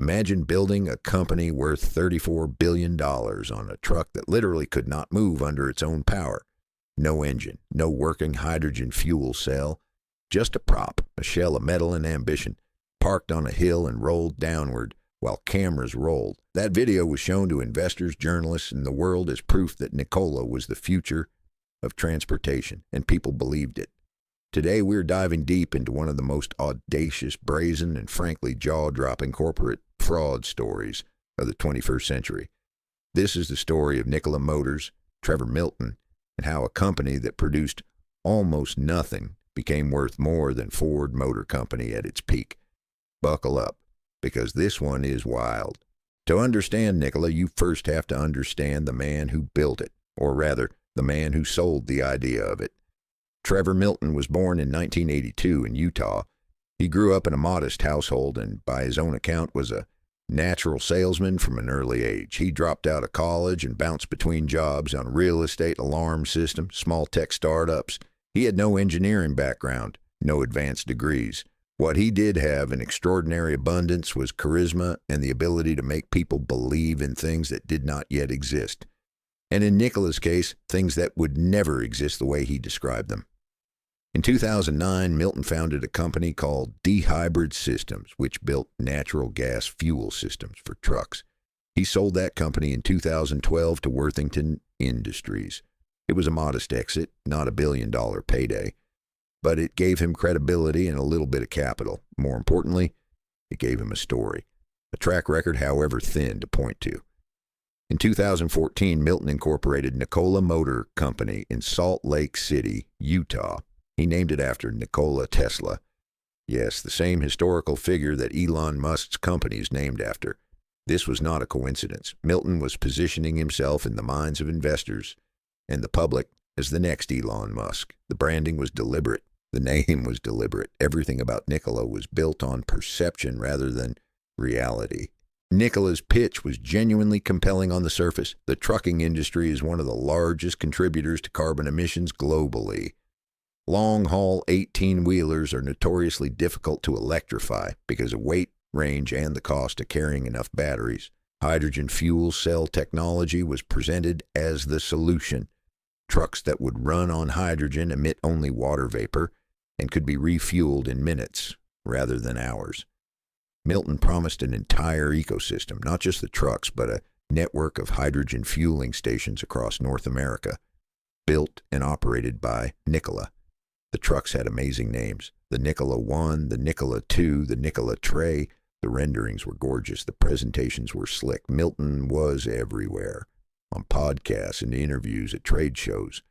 Imagine building a company worth $34 billion on a truck that literally could not move under its own power. No engine, no working hydrogen fuel cell, just a prop, a shell of metal and ambition, parked on a hill and rolled downward while cameras rolled. That video was shown to investors, journalists, and the world as proof that Nikola was the future of transportation, and people believed it. Today, we're diving deep into one of the most audacious, brazen, and frankly jaw-dropping corporate fraud stories of the 21st century. This is the story of Nikola Motors, Trevor Milton, and how a company that produced almost nothing became worth more than Ford Motor Company at its peak. Buckle up, because this one is wild. To understand Nikola, you first have to understand the man who built it, or rather, the man who sold the idea of it. Trevor Milton was born in 1982 in Utah. He grew up in a modest household and, by his own account, was a natural salesman from an early age. He dropped out of college and bounced between jobs on real estate, alarm systems, small tech startups. He had no engineering background, no advanced degrees. What he did have in extraordinary abundance was charisma and the ability to make people believe in things that did not yet exist. And in Nikola's case, things that would never exist the way he described them. In 2009, Milton founded a company called D-Hybrid Systems, which built natural gas fuel systems for trucks. He sold that company in 2012 to Worthington Industries. It was a modest exit, not a billion-dollar payday, but it gave him credibility and a little bit of capital. More importantly, it gave him a story, a track record, however thin, to point to. In 2014, Milton incorporated Nikola Motor Company in Salt Lake City, Utah. He named it after Nikola Tesla. Yes, the same historical figure that Elon Musk's company is named after. This was not a coincidence. Milton was positioning himself in the minds of investors and the public as the next Elon Musk. The branding was deliberate. The name was deliberate. Everything about Nikola was built on perception rather than reality. Nikola's pitch was genuinely compelling on the surface. The trucking industry is one of the largest contributors to carbon emissions globally. Long-haul 18-wheelers are notoriously difficult to electrify because of weight, range, and the cost of carrying enough batteries. Hydrogen fuel cell technology was presented as the solution. Trucks that would run on hydrogen emit only water vapor and could be refueled in minutes rather than hours. Milton promised an entire ecosystem, not just the trucks, but a network of hydrogen fueling stations across North America, built and operated by Nikola. The trucks had amazing names. The Nikola 1, the Nikola 2, the Nikola Tray. The renderings were gorgeous. The presentations were slick. Milton was everywhere, on podcasts and interviews at trade shows,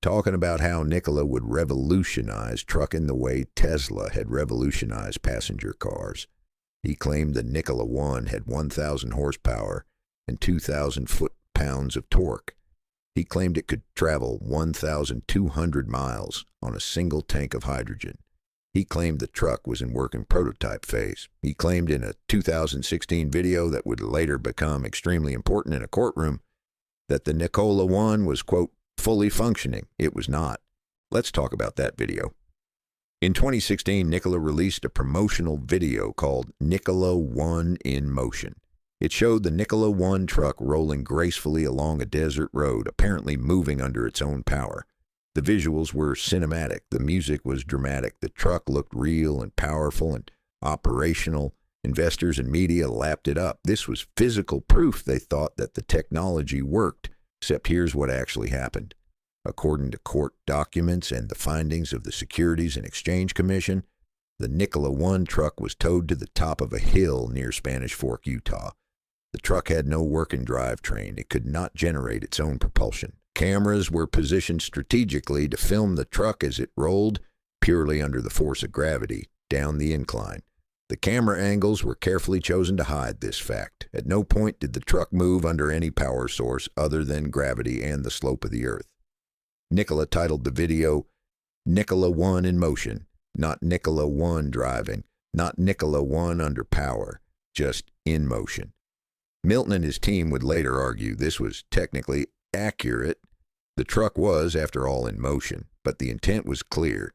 talking about how Nikola would revolutionize trucking the way Tesla had revolutionized passenger cars. He claimed the Nikola 1 had 1,000 horsepower and 2,000 foot-pounds of torque. He claimed it could travel 1,200 miles on a single tank of hydrogen. He claimed the truck was in working prototype phase. He claimed in a 2016 video that would later become extremely important in a courtroom that the Nikola 1 was, quote, fully functioning. It was not. Let's talk about that video. In 2016, Nikola released a promotional video called Nikola 1 in Motion. It showed the Nikola 1 truck rolling gracefully along a desert road, apparently moving under its own power. The visuals were cinematic. The music was dramatic. The truck looked real and powerful and operational. Investors and media lapped it up. This was physical proof, they thought, that the technology worked, except here's what actually happened. According to court documents and the findings of the Securities and Exchange Commission, the Nikola 1 truck was towed to the top of a hill near Spanish Fork, Utah. The truck had no working drivetrain. It could not generate its own propulsion. Cameras were positioned strategically to film the truck as it rolled, purely under the force of gravity, down the incline. The camera angles were carefully chosen to hide this fact. At no point did the truck move under any power source other than gravity and the slope of the earth. Nikola titled the video, Nikola 1 in Motion, not Nikola 1 driving, not Nikola 1 under power, just in motion. Milton and his team would later argue this was technically accurate. The truck was, after all, in motion, but the intent was clear.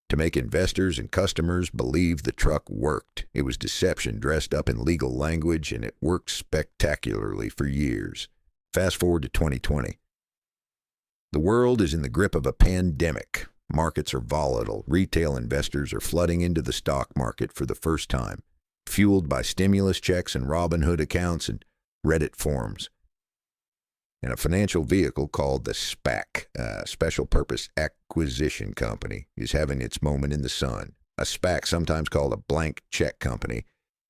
to make investors and customers believe the truck worked. It was deception dressed up in legal language, and it worked spectacularly for years. Fast forward to 2020. The world is in the grip of a pandemic. Markets are volatile. Retail investors are flooding into the stock market for the first time, fueled by stimulus checks and Robinhood accounts and Reddit forums. And a financial vehicle called the SPAC, Special Purpose Acquisition Company, is having its moment in the sun. A SPAC, sometimes called a blank check company,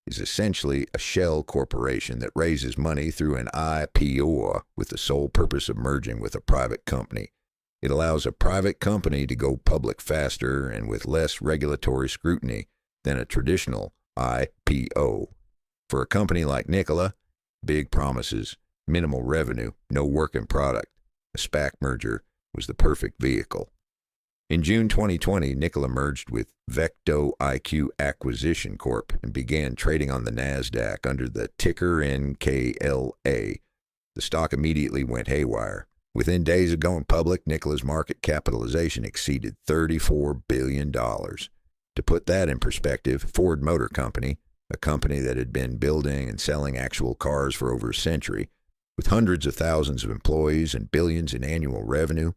is essentially a shell corporation that raises money through an IPO with the sole purpose of merging with a private company. It allows a private company to go public faster and with less regulatory scrutiny than a traditional IPO. For a company like Nikola, big promises, minimal revenue, no working product. A SPAC merger was the perfect vehicle. In June 2020, Nikola merged with Vecto IQ Acquisition Corp. And began trading on the NASDAQ under the ticker NKLA. The stock immediately went haywire. Within days of going public, Nikola's market capitalization exceeded $34 billion. To put that in perspective, Ford Motor Company, a company that had been building and selling actual cars for over a century, with hundreds of thousands of employees and billions in annual revenue,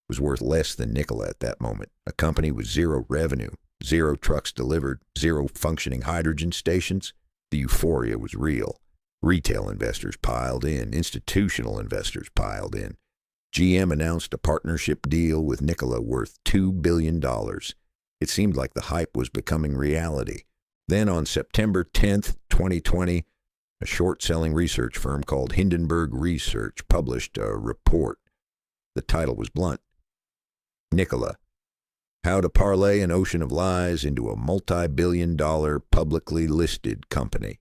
was worth less than Nikola at that moment. A company with zero revenue, zero trucks delivered, zero functioning hydrogen stations. The euphoria was real. Retail investors piled in. Institutional investors piled in. GM announced a partnership deal with Nikola worth $2 billion. It seemed like the hype was becoming reality. Then on September 10th, 2020, a short-selling research firm called Hindenburg Research published a report. The title was blunt. Nikola, How to Parlay an Ocean of Lies into a Multi-Billion-Dollar Publicly Listed Company.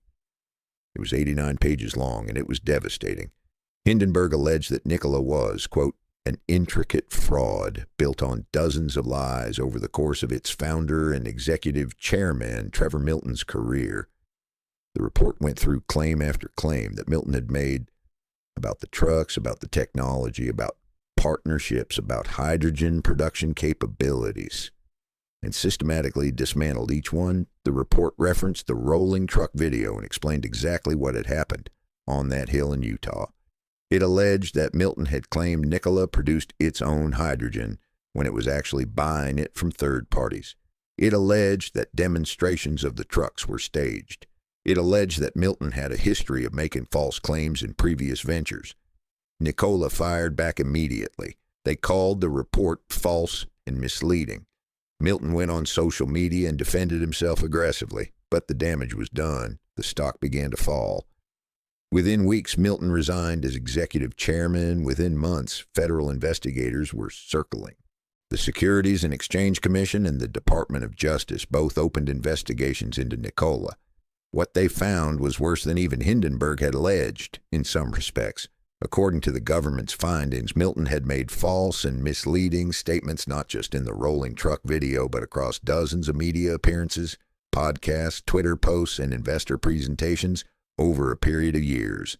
It was 89 pages long, and it was devastating. Hindenburg alleged that Nikola was, quote, an intricate fraud built on dozens of lies over the course of its founder and executive chairman, Trevor Milton's career. The report went through claim after claim that Milton had made about the trucks, about the technology, about partnerships, about hydrogen production capabilities, and systematically dismantled each one. The report referenced the rolling truck video and explained exactly what had happened on that hill in Utah. It alleged that Milton had claimed Nikola produced its own hydrogen when it was actually buying it from third parties. It alleged that demonstrations of the trucks were staged. It alleged that Milton had a history of making false claims in previous ventures. Nikola fired back immediately. They called the report false and misleading. Milton went on social media and defended himself aggressively, but the damage was done. The stock began to fall. Within weeks, Milton resigned as executive chairman. Within months, federal investigators were circling. The Securities and Exchange Commission and the Department of Justice both opened investigations into Nikola. What they found was worse than even Hindenburg had alleged, in some respects. According to the government's findings, Milton had made false and misleading statements not just in the rolling truck video, but across dozens of media appearances, podcasts, Twitter posts, and investor presentations over a period of years.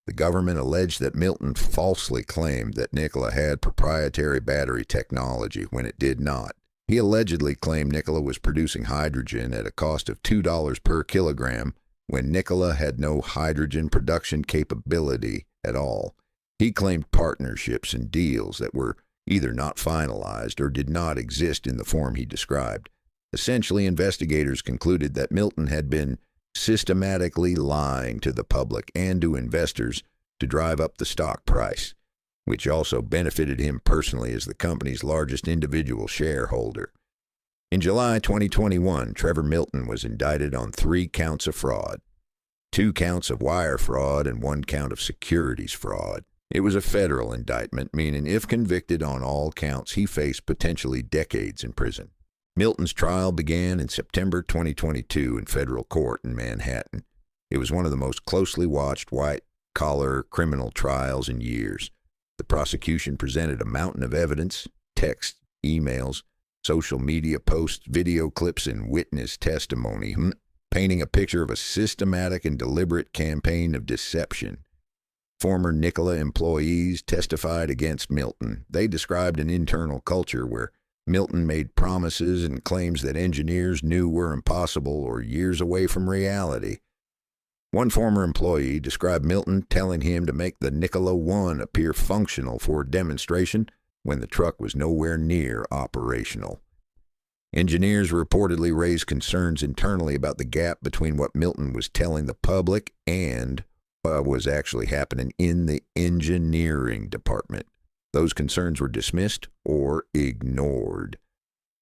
The government alleged that Milton falsely claimed that Nikola had proprietary battery technology when it did not. He allegedly claimed Nikola was producing hydrogen at a cost of $2 per kilogram when Nikola had no hydrogen production capability at all. He claimed partnerships and deals that were either not finalized or did not exist in the form he described. Essentially, investigators concluded that Milton had been systematically lying to the public and to investors to drive up the stock price, which also benefited him personally as the company's largest individual shareholder. In July 2021, Trevor Milton was indicted on 3 counts of fraud, 2 counts of wire fraud, and 1 count of securities fraud. It was a federal indictment, meaning if convicted on all counts, he faced potentially decades in prison. Milton's trial began in September 2022 in federal court in Manhattan. It was one of the most closely watched white-collar criminal trials in years. The prosecution presented a mountain of evidence, texts, emails, social media posts, video clips, and witness testimony, painting a picture of a systematic and deliberate campaign of deception. Former Nikola employees testified against Milton. They described an internal culture where Milton made promises and claims that engineers knew were impossible or years away from reality. One former employee described Milton telling him to make the Nikola 1 appear functional for a demonstration when the truck was nowhere near operational. Engineers reportedly raised concerns internally about the gap between what Milton was telling the public and what was actually happening in the engineering department. Those concerns were dismissed or ignored.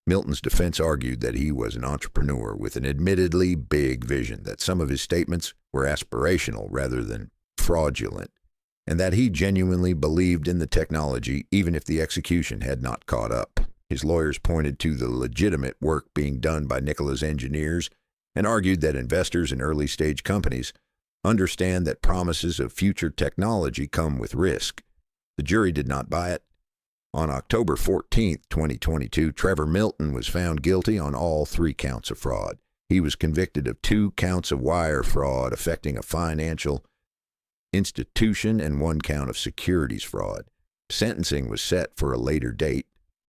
Milton's defense argued that he was an entrepreneur with an admittedly big vision, that some of his statements were aspirational rather than fraudulent, and that he genuinely believed in the technology even if the execution had not caught up. His lawyers pointed to the legitimate work being done by Nikola's engineers and argued that investors in early-stage companies understand that promises of future technology come with risk. The jury did not buy it. On October 14, 2022, Trevor Milton was found guilty on all 3 counts of fraud. He was convicted of 2 counts of wire fraud affecting a financial institution and 1 count of securities fraud. Sentencing was set for a later date.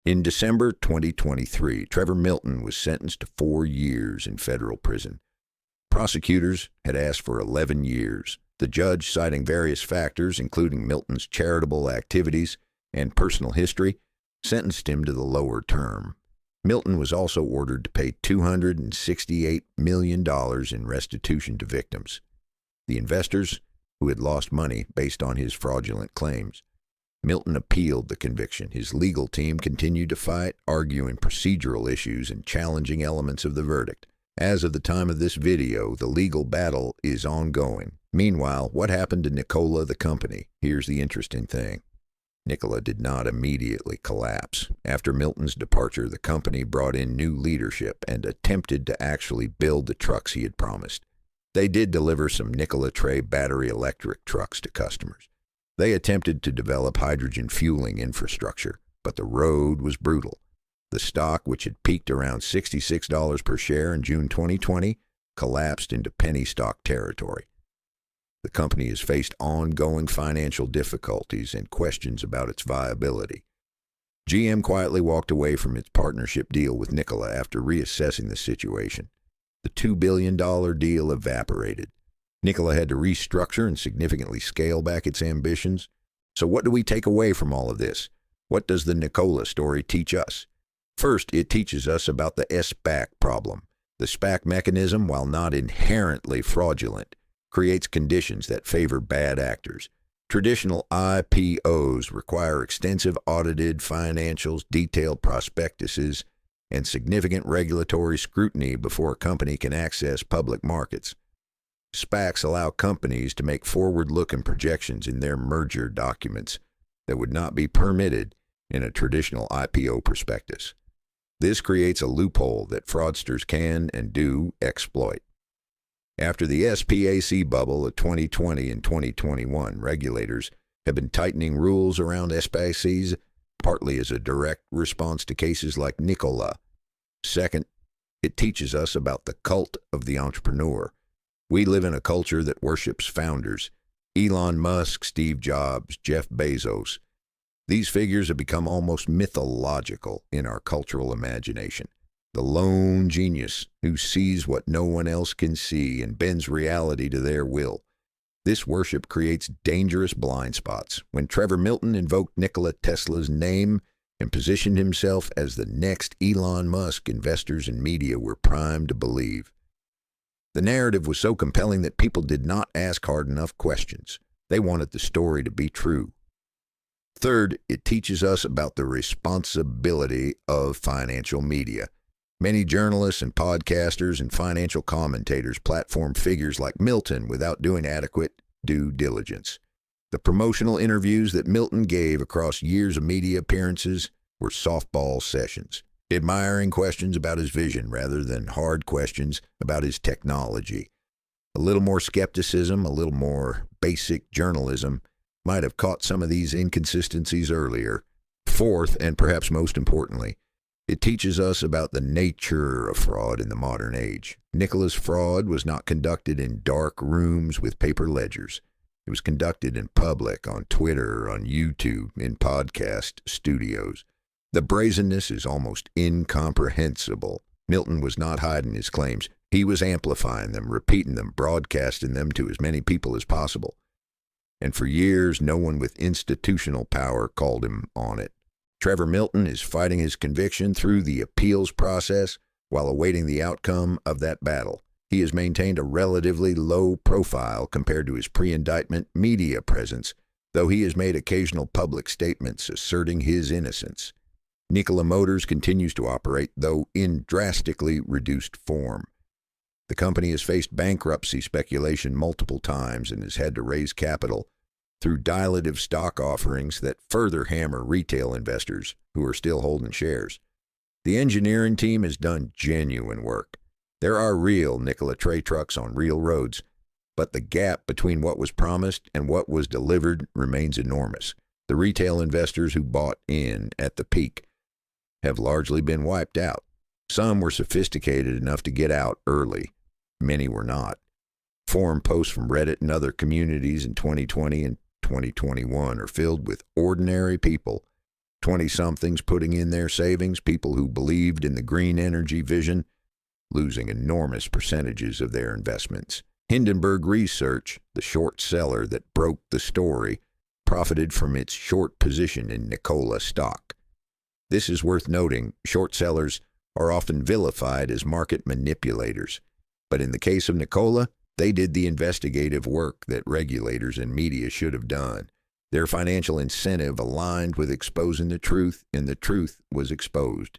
In December 2023, Trevor Milton was sentenced to 4 years in federal prison. Prosecutors had asked for 11 years. The judge, citing various factors, including Milton's charitable activities and personal history, sentenced him to the lower term. Milton was also ordered to pay $268 million in restitution to victims, the investors who had lost money based on his fraudulent claims. Milton appealed the conviction. His legal team continued to fight, arguing procedural issues and challenging elements of the verdict. As of the time of this video, the legal battle is ongoing. Meanwhile, what happened to Nikola, the company? Here's the interesting thing. Nikola did not immediately collapse. After Milton's departure, the company brought in new leadership and attempted to actually build the trucks he had promised. They did deliver some Nikola Tre battery electric trucks to customers. They attempted to develop hydrogen fueling infrastructure, but the road was brutal. The stock, which had peaked around $66 per share in June 2020, collapsed into penny stock territory. The company has faced ongoing financial difficulties and questions about its viability. GM quietly walked away from its partnership deal with Nikola after reassessing the situation. The $2 billion deal evaporated. Nikola had to restructure and significantly scale back its ambitions. So what do we take away from all of this? What does the Nikola story teach us? First, it teaches us about the SPAC problem. The SPAC mechanism, while not inherently fraudulent, creates conditions that favor bad actors. Traditional IPOs require extensive audited financials, detailed prospectuses, and significant regulatory scrutiny before a company can access public markets. SPACs allow companies to make forward-looking projections in their merger documents that would not be permitted in a traditional IPO prospectus. This creates a loophole that fraudsters can and do exploit. After the SPAC bubble of 2020 and 2021, regulators have been tightening rules around SPACs, partly as a direct response to cases like Nikola. Second, it teaches us about the cult of the entrepreneur. We live in a culture that worships founders. Elon Musk, Steve Jobs, Jeff Bezos. These figures have become almost mythological in our cultural imagination. The lone genius who sees what no one else can see and bends reality to their will. This worship creates dangerous blind spots. When Trevor Milton invoked Nikola Tesla's name and positioned himself as the next Elon Musk, investors and media were primed to believe. The narrative was so compelling that people did not ask hard enough questions. They wanted the story to be true. Third, it teaches us about the responsibility of financial media. Many journalists and podcasters and financial commentators platform figures like Milton without doing adequate due diligence. The promotional interviews that Milton gave across years of media appearances were softball sessions, admiring questions about his vision rather than hard questions about his technology. A little more skepticism, a little more basic journalism might have caught some of these inconsistencies earlier. Fourth, and perhaps most importantly, it teaches us about the nature of fraud in the modern age. Nikola's fraud was not conducted in dark rooms with paper ledgers. It was conducted in public, on Twitter, on YouTube, in podcast studios. The brazenness is almost incomprehensible. Milton was not hiding his claims. He was amplifying them, repeating them, broadcasting them to as many people as possible. And for years, no one with institutional power called him on it. Trevor Milton is fighting his conviction through the appeals process while awaiting the outcome of that battle. He has maintained a relatively low profile compared to his pre-indictment media presence, though he has made occasional public statements asserting his innocence. Nikola Motors continues to operate, though in drastically reduced form. The company has faced bankruptcy speculation multiple times and has had to raise capital through dilutive stock offerings that further hammer retail investors who are still holding shares. The engineering team has done genuine work. There are real Nikola tray trucks on real roads, but the gap between what was promised and what was delivered remains enormous. The retail investors who bought in at the peak have largely been wiped out. Some were sophisticated enough to get out early. Many were not. Forum posts from Reddit and other communities in 2020 and 2021 are filled with ordinary people, 20-somethings putting in their savings, people who believed in the green energy vision, losing enormous percentages of their investments. Hindenburg Research, the short seller that broke the story, profited from its short position in Nikola stock. This is worth noting. Short sellers are often vilified as market manipulators, but in the case of Nikola, they did the investigative work that regulators and media should have done. Their financial incentive aligned with exposing the truth, and the truth was exposed.